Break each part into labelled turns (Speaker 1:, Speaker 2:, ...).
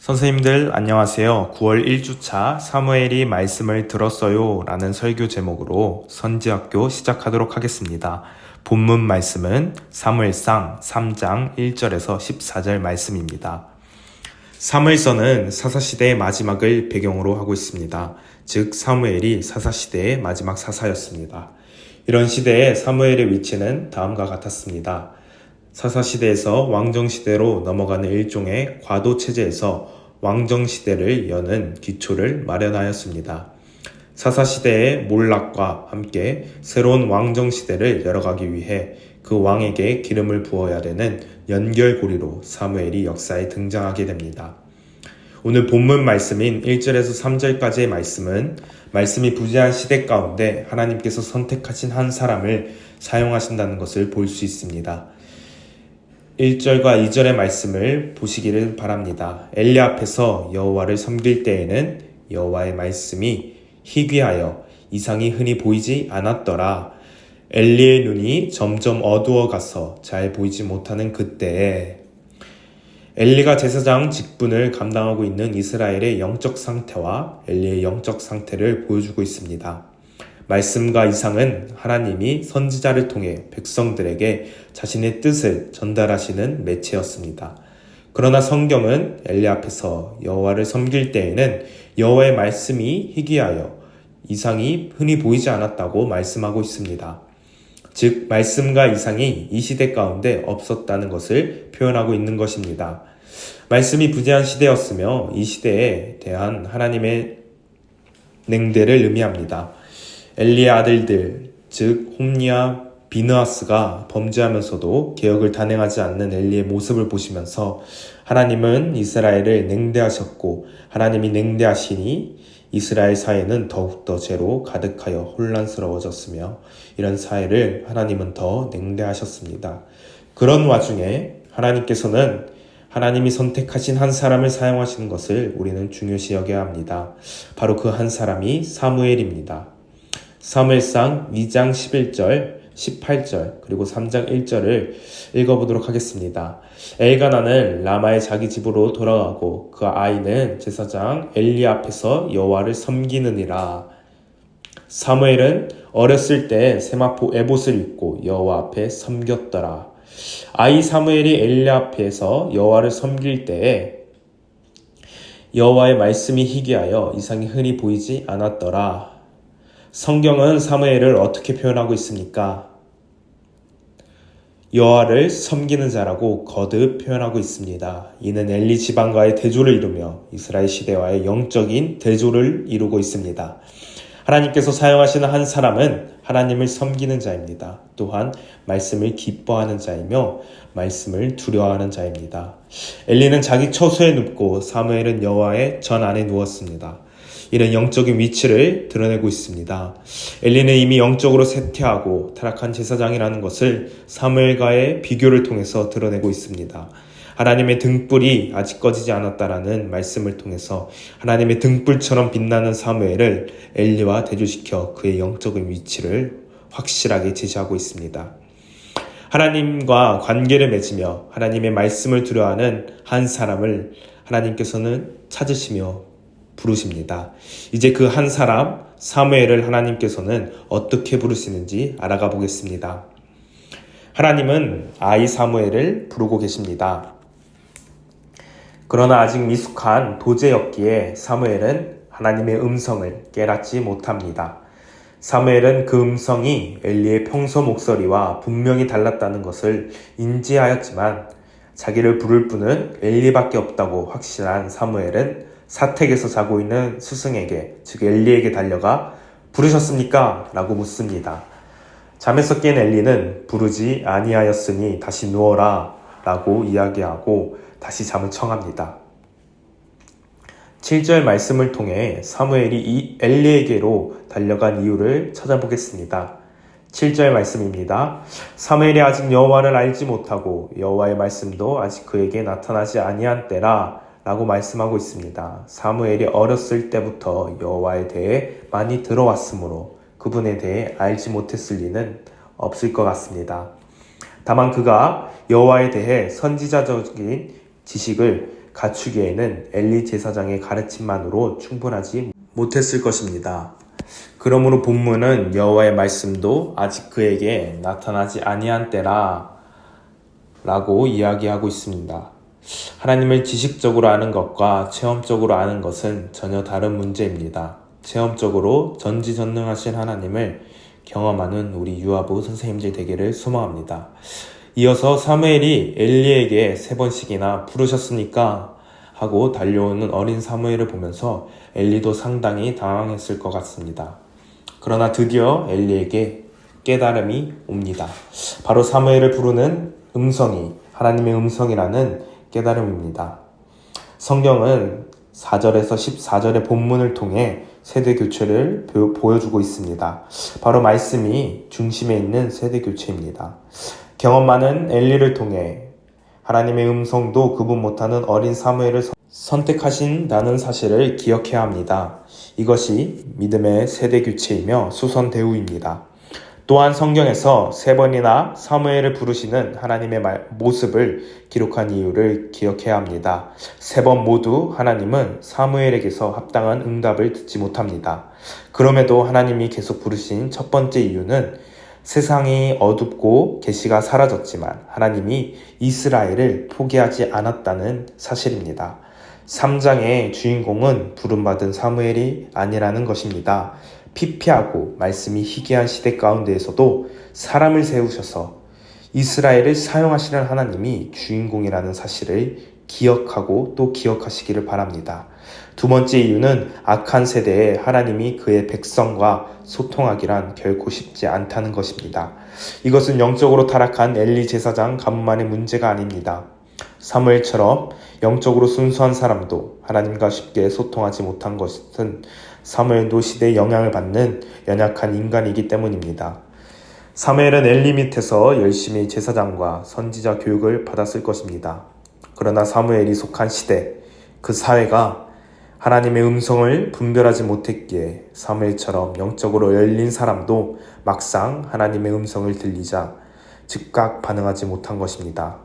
Speaker 1: 선생님들 안녕하세요. 9월 1주차 사무엘이 말씀을 들었어요 라는 설교 제목으로 선지학교 시작하도록 하겠습니다. 본문 말씀은 사무엘상 3장 1절에서 14절 말씀입니다. 사무엘서는 사사시대의 마지막을 배경으로 하고 있습니다. 즉 사무엘이 사사시대의 마지막 사사였습니다. 이런 시대에 사무엘의 위치는 다음과 같았습니다. 사사시대에서 왕정시대로 넘어가는 일종의 과도체제에서 왕정시대를 여는 기초를 마련하였습니다. 사사시대의 몰락과 함께 새로운 왕정시대를 열어가기 위해 그 왕에게 기름을 부어야 되는 연결고리로 사무엘이 역사에 등장하게 됩니다. 오늘 본문 말씀인 1절에서 3절까지의 말씀은 말씀이 부재한 시대 가운데 하나님께서 선택하신 한 사람을 사용하신다는 것을 볼 수 있습니다. 1절과 2절의 말씀을 보시기를 바랍니다. 엘리 앞에서 여호와를 섬길 때에는 여호와의 말씀이 희귀하여 이상이 흔히 보이지 않았더라. 엘리의 눈이 점점 어두워가서 잘 보이지 못하는 그때에 엘리가 제사장 직분을 감당하고 있는 이스라엘의 영적 상태와 엘리의 영적 상태를 보여주고 있습니다. 말씀과 이상은 하나님이 선지자를 통해 백성들에게 자신의 뜻을 전달하시는 매체였습니다. 그러나 성경은 엘리 앞에서 여호와를 섬길 때에는 여호와의 말씀이 희귀하여 이상이 흔히 보이지 않았다고 말씀하고 있습니다. 즉 말씀과 이상이 이 시대 가운데 없었다는 것을 표현하고 있는 것입니다. 말씀이 부재한 시대였으며 이 시대에 대한 하나님의 냉대를 의미합니다. 엘리의 아들들, 즉 홈리와 비느하스가 범죄하면서도 개혁을 단행하지 않는 엘리의 모습을 보시면서 하나님은 이스라엘을 냉대하셨고 하나님이 냉대하시니 이스라엘 사회는 더욱더 죄로 가득하여 혼란스러워졌으며 이런 사회를 하나님은 더 냉대하셨습니다. 그런 와중에 하나님께서는 하나님이 선택하신 한 사람을 사용하시는 것을 우리는 중요시 여겨야 합니다. 바로 그 한 사람이 사무엘입니다. 사무엘상 2장 11절, 18절, 그리고 3장 1절을 읽어보도록 하겠습니다. 엘가나는 라마의 자기 집으로 돌아가고 그 아이는 제사장 엘리 앞에서 여호와를 섬기느니라. 사무엘은 어렸을 때 세마포 에봇을 입고 여호와 앞에 섬겼더라. 아이 사무엘이 엘리 앞에서 여호와를 섬길 때에 여호와의 말씀이 희귀하여 이상이 흔히 보이지 않았더라. 성경은 사무엘을 어떻게 표현하고 있습니까? 여호와를 섬기는 자라고 거듭 표현하고 있습니다. 이는 엘리 집안과의 대조를 이루며 이스라엘 시대와의 영적인 대조를 이루고 있습니다. 하나님께서 사용하시는 한 사람은 하나님을 섬기는 자입니다. 또한 말씀을 기뻐하는 자이며 말씀을 두려워하는 자입니다. 엘리는 자기 처소에 눕고 사무엘은 여호와의 전 안에 누웠습니다. 이런 영적인 위치를 드러내고 있습니다. 엘리는 이미 영적으로 쇠퇴하고 타락한 제사장이라는 것을 사무엘과의 비교를 통해서 드러내고 있습니다. 하나님의 등불이 아직 꺼지지 않았다라는 말씀을 통해서 하나님의 등불처럼 빛나는 사무엘을 엘리와 대조시켜 그의 영적인 위치를 확실하게 제시하고 있습니다. 하나님과 관계를 맺으며 하나님의 말씀을 두려워하는 한 사람을 하나님께서는 찾으시며 부르십니다. 이제 그 한 사람 사무엘을 하나님께서는 어떻게 부르시는지 알아가 보겠습니다. 하나님은 아이 사무엘을 부르고 계십니다. 그러나 아직 미숙한 도제였기에 사무엘은 하나님의 음성을 깨닫지 못합니다. 사무엘은 그 음성이 엘리의 평소 목소리와 분명히 달랐다는 것을 인지하였지만 자기를 부를 분은 엘리밖에 없다고 확신한 사무엘은 사택에서 자고 있는 스승에게, 즉 엘리에게 달려가 부르셨습니까? 라고 묻습니다. 잠에서 깬 엘리는 부르지 아니하였으니 다시 누워라 라고 이야기하고 다시 잠을 청합니다. 7절 말씀을 통해 사무엘이 이 엘리에게로 달려간 이유를 찾아보겠습니다. 7절 말씀입니다. 사무엘이 아직 여호와를 알지 못하고 여호와의 말씀도 아직 그에게 나타나지 아니한 때라 라고 말씀하고 있습니다. 사무엘이 어렸을 때부터 여호와에 대해 많이 들어왔으므로 그분에 대해 알지 못했을 리는 없을 것 같습니다. 다만 그가 여호와에 대해 선지자적인 지식을 갖추기에는 엘리 제사장의 가르침만으로 충분하지 못했을 것입니다. 그러므로 본문은 여호와의 말씀도 아직 그에게 나타나지 아니한 때라 라고 이야기하고 있습니다. 하나님을 지식적으로 아는 것과 체험적으로 아는 것은 전혀 다른 문제입니다. 체험적으로 전지전능하신 하나님을 경험하는 우리 유아부 선생님들 되기를 소망합니다. 이어서 사무엘이 엘리에게 3번씩이나 부르셨으니까 하고 달려오는 어린 사무엘을 보면서 엘리도 상당히 당황했을 것 같습니다. 그러나 드디어 엘리에게 깨달음이 옵니다. 바로 사무엘을 부르는 음성이 하나님의 음성이라는 깨달음입니다. 성경은 4절에서 14절의 본문을 통해 세대 교체를 보여주고 있습니다. 바로 말씀이 중심에 있는 세대 교체입니다. 경험 많은 엘리를 통해 하나님의 음성도 구분 못하는 어린 사무엘을 선택하신다는 사실을 기억해야 합니다. 이것이 믿음의 세대 교체이며 수선 대우입니다. 또한 성경에서 3번이나 사무엘을 부르시는 하나님의 모습을 기록한 이유를 기억해야 합니다. 3번 모두 하나님은 사무엘에게서 합당한 응답을 듣지 못합니다. 그럼에도 하나님이 계속 부르신 첫 번째 이유는 세상이 어둡고 계시가 사라졌지만 하나님이 이스라엘을 포기하지 않았다는 사실입니다. 3장의 주인공은 부름받은 사무엘이 아니라는 것입니다. 피폐하고 말씀이 희귀한 시대 가운데에서도 사람을 세우셔서 이스라엘을 사용하시는 하나님이 주인공이라는 사실을 기억하고 또 기억하시기를 바랍니다. 두 번째 이유는 악한 세대에 하나님이 그의 백성과 소통하기란 결코 쉽지 않다는 것입니다. 이것은 영적으로 타락한 엘리 제사장 가문만의 문제가 아닙니다. 사무엘처럼 영적으로 순수한 사람도 하나님과 쉽게 소통하지 못한 것은 사무엘도 시대의 영향을 받는 연약한 인간이기 때문입니다. 사무엘은 엘리 밑에서 열심히 제사장과 선지자 교육을 받았을 것입니다. 그러나 사무엘이 속한 시대, 그 사회가 하나님의 음성을 분별하지 못했기에 사무엘처럼 영적으로 열린 사람도 막상 하나님의 음성을 들리자 즉각 반응하지 못한 것입니다.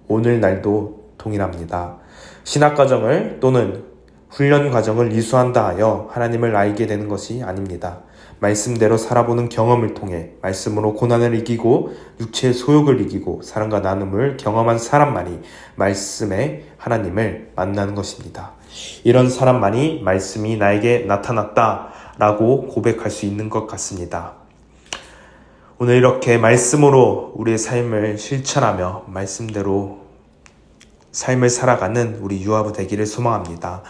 Speaker 1: 오늘날도 동일합니다. 신학과정을 또는 훈련 과정을 이수한다 하여 하나님을 알게 되는 것이 아닙니다. 말씀대로 살아보는 경험을 통해 말씀으로 고난을 이기고 육체의 소욕을 이기고 사랑과 나눔을 경험한 사람만이 말씀의 하나님을 만나는 것입니다. 이런 사람만이 말씀이 나에게 나타났다라고 고백할 수 있는 것 같습니다. 오늘 이렇게 말씀으로 우리의 삶을 실천하며 말씀대로 삶을 살아가는 우리 유아부 되기를 소망합니다.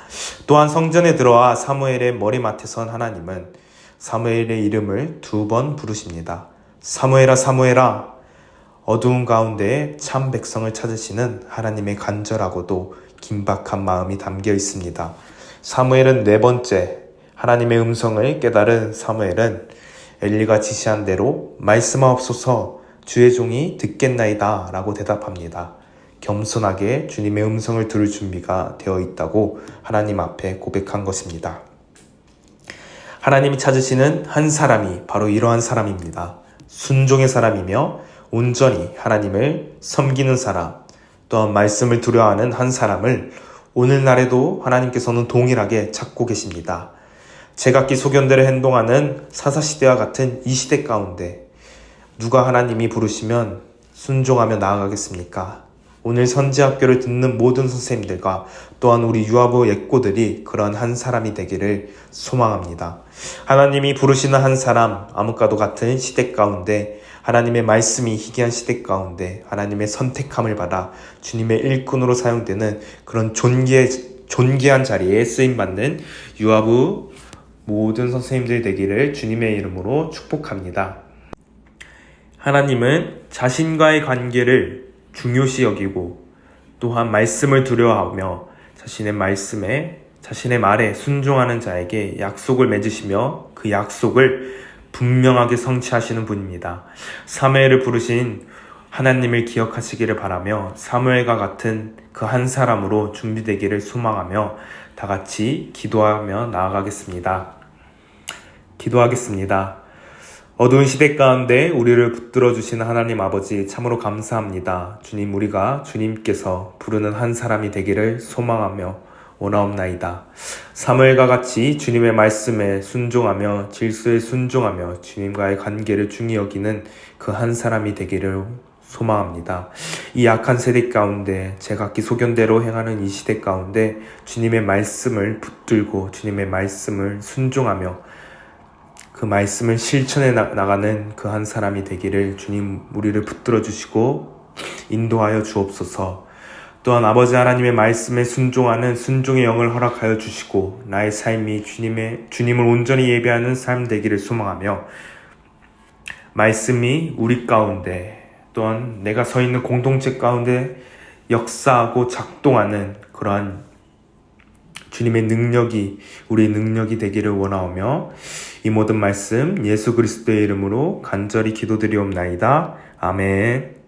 Speaker 1: 또한 성전에 들어와 사무엘의 머리맡에 선 하나님은 사무엘의 이름을 2번 부르십니다. 사무엘아 사무엘아, 어두운 가운데 참 백성을 찾으시는 하나님의 간절하고도 긴박한 마음이 담겨 있습니다. 사무엘은 4번째, 하나님의 음성을 깨달은 사무엘은 엘리가 지시한 대로 말씀하옵소서 주의 종이 듣겠나이다 라고 대답합니다. 겸손하게 주님의 음성을 들을 준비가 되어 있다고 하나님 앞에 고백한 것입니다. 하나님이 찾으시는 한 사람이 바로 이러한 사람입니다. 순종의 사람이며 온전히 하나님을 섬기는 사람, 또한 말씀을 두려워하는 한 사람을 오늘날에도 하나님께서는 동일하게 찾고 계십니다. 제각기 소견대로 행동하는 사사시대와 같은 이 시대 가운데 누가 하나님이 부르시면 순종하며 나아가겠습니까? 오늘 선지학교를 듣는 모든 선생님들과 또한 우리 유아부 예꼬들이 그런 한 사람이 되기를 소망합니다. 하나님이 부르시는 한 사람, 암흑과도 같은 시대 가운데 하나님의 말씀이 희귀한 시대 가운데 하나님의 선택함을 받아 주님의 일꾼으로 사용되는 그런 존귀한 자리에 쓰임받는 유아부 모든 선생님들 되기를 주님의 이름으로 축복합니다. 하나님은 자신과의 관계를 중요시 여기고 또한 말씀을 두려워하며 자신의 말에 순종하는 자에게 약속을 맺으시며 그 약속을 분명하게 성취하시는 분입니다. 사무엘을 부르신 하나님을 기억하시기를 바라며 사무엘과 같은 그 한 사람으로 준비되기를 소망하며 다 같이 기도하며 나아가겠습니다. 기도하겠습니다. 어두운 시대 가운데 우리를 붙들어 주시는 하나님 아버지 참으로 감사합니다. 주님, 우리가 주님께서 부르는 한 사람이 되기를 소망하며 원하옵나이다. 사무엘과 같이 주님의 말씀에 순종하며 질서에 순종하며 주님과의 관계를 중히 여기는 그 한 사람이 되기를 소망합니다. 이 악한 세대 가운데 제각기 소견대로 행하는 이 시대 가운데 주님의 말씀을 붙들고 주님의 말씀을 순종하며 그 말씀을 실천해 나가는 그 한 사람이 되기를 주님 우리를 붙들어 주시고 인도하여 주옵소서. 또한 아버지 하나님의 말씀에 순종하는 순종의 영을 허락하여 주시고 나의 삶이 주님을 온전히 예배하는 삶 되기를 소망하며 말씀이 우리 가운데 또한 내가 서 있는 공동체 가운데 역사하고 작동하는 그러한 주님의 능력이 우리의 능력이 되기를 원하오며 이 모든 말씀 예수 그리스도의 이름으로 간절히 기도드리옵나이다. 아멘.